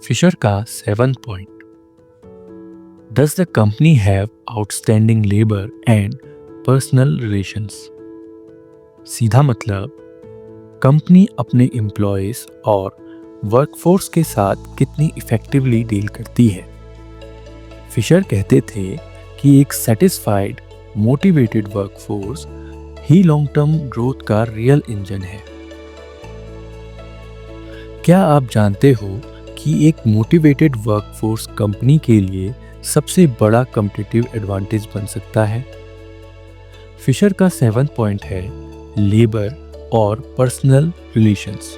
Fisher का 7th point, does the company have outstanding labour and personal relations. सीधा मतलब company अपने employees और वर्कफोर्स के साथ कितनी इफेक्टिवली डील करती है। फिशर कहते थे कि एक सेटिस्फाइड मोटिवेटेड वर्कफोर्स ही लॉन्ग टर्म ग्रोथ का रियल इंजन है। क्या आप जानते हो कि एक मोटिवेटेड वर्कफोर्स कंपनी के लिए सबसे बड़ा कॉम्पिटिटिव एडवांटेज बन सकता है। फिशर का 7th पॉइंट है लेबर और पर्सनल रिलेशंस।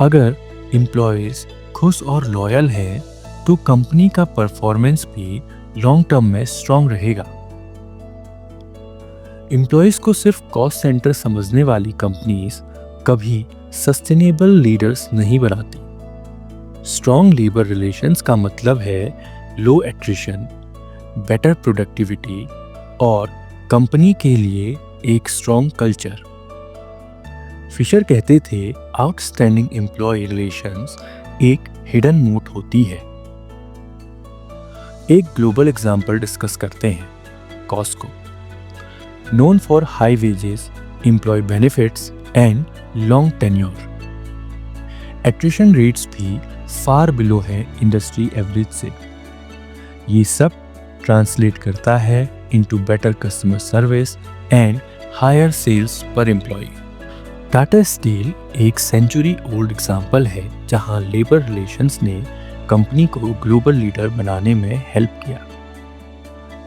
अगर एम्प्लॉयज खुश और लॉयल हैं तो कंपनी का परफॉर्मेंस भी लॉन्ग टर्म में स्ट्रांग रहेगा। एम्प्लॉयज को सिर्फ कॉस्ट सेंटर समझने वाली कंपनीज कभी सस्टेनेबल लीडर्स नहीं बनाती। स्ट्रांग लेबर रिलेशंस का मतलब है लो एट्रिशन, बेटर प्रोडक्टिविटी और कंपनी के लिए एक स्ट्रांग कल्चर। फिशर कहते थे आउटस्टैंडिंग एम्प्लॉय रिलेशंस एक हिडन मोट होती है। एक ग्लोबल एग्जांपल डिस्कस करते हैं, Costco, known for high wages, employee benefits and long tenure. Attrition rates भी फार बिलो है इंडस्ट्री एवरेज से। ये सब ट्रांसलेट करता है into better customer service and higher sales per employee. Tata steel एक सेंचुरी ओल्ड एग्जांपल है जहां लेबर रिलेशंस ने कंपनी को ग्लोबल लीडर बनाने में हेल्प किया।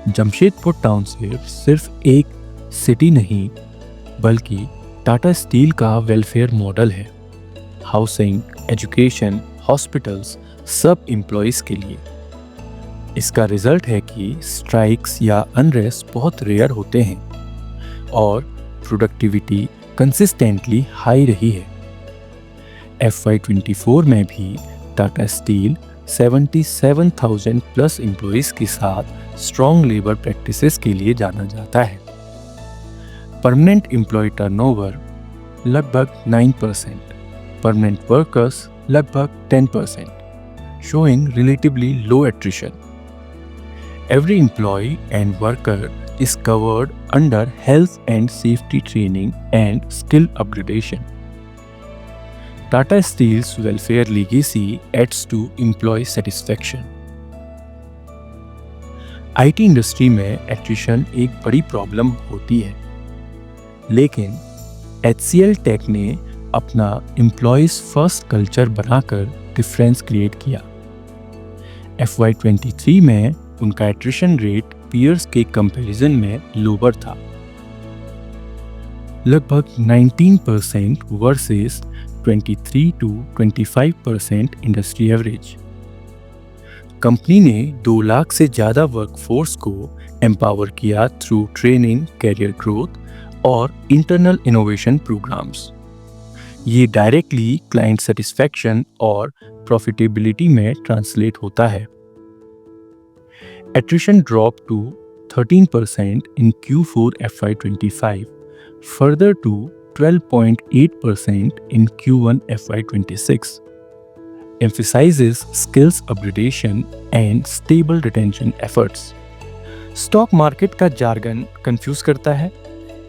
जमशेदपुर टाउनशिप सिर्फ एक सिटी नहीं बल्कि टाटा स्टील का वेलफेयर मॉडल है। हाउसिंग, एजुकेशन, हॉस्पिटल्स सब एम्प्लॉयज के लिए। इसका रिजल्ट है कि स्ट्राइक्स या अनरेस्ट बहुत रेयर होते हैं और प्रोडक्टिविटी कंसिस्टेंटली हाई रही है। FY24 में भी टाटा स्टील 77,000 प्लस एम्प्लॉयज के साथ स्ट्रॉन्ग लेबर प्रैक्टिसेस के लिए जाना जाता है। परमानेंट एम्प्लॉय टर्नओवर लगभग 9%, परमानेंट वर्कर्स लगभग 10%, showing relatively low attrition. Every employee and worker is covered under health and safety training and skill upgradation. Tata Steel's welfare legacy adds to employee satisfaction. IT industry में attrition एक बड़ी problem होती है, लेकिन HCL take ने अपना employees first culture बनाकर difference create किया। FY23 में उनका एट्रिशन रेट पीयर्स के कंपैरिजन में लोअर था, लगभग 19% versus 23 to 25% industry average. Company ने 2 लाख से ज़्यादा वर्कफोर्स को एम्पावर किया थ्रू ट्रेनिंग, कैरियर ग्रोथ और इंटरनल इनोवेशन प्रोग्राम्स। ये डायरेक्टली क्लाइंट सेटिस्फैक्शन और प्रॉफिटेबिलिटी में ट्रांसलेट होता है। Attrition dropped to 13% in Q4 FY25, further to 12.8% in Q1 FY26. Emphasizes skills upgradation and stable retention efforts. Stock market का jargon confuse करता है।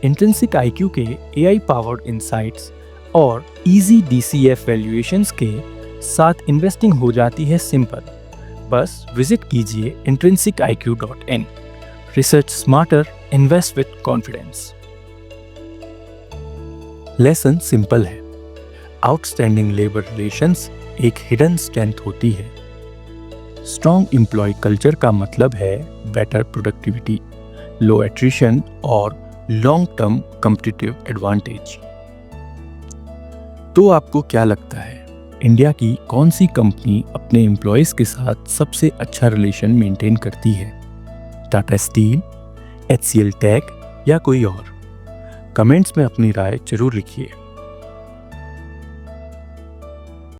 Intrinsic IQ के AI powered insights और easy DCF valuations के साथ investing हो जाती है सिंपल। बस विजिट कीजिए intrinsic.iq.in। Research smarter, invest with confidence. Lesson simple है, आउटस्टैंडिंग लेबर रिलेशंस एक हिडन स्ट्रेंथ होती है। स्ट्रॉन्ग एम्प्लॉय कल्चर का मतलब है बेटर प्रोडक्टिविटी, लो एट्रिशन और लॉन्ग टर्म कॉम्पिटिटिव एडवांटेज। तो आपको क्या लगता है, इंडिया की कौन सी कंपनी अपने एम्प्लॉयज के साथ सबसे अच्छा रिलेशन मेंटेन करती है? टाटा स्टील, HCL टेक या कोई और? कमेंट्स में अपनी राय जरूर लिखिए।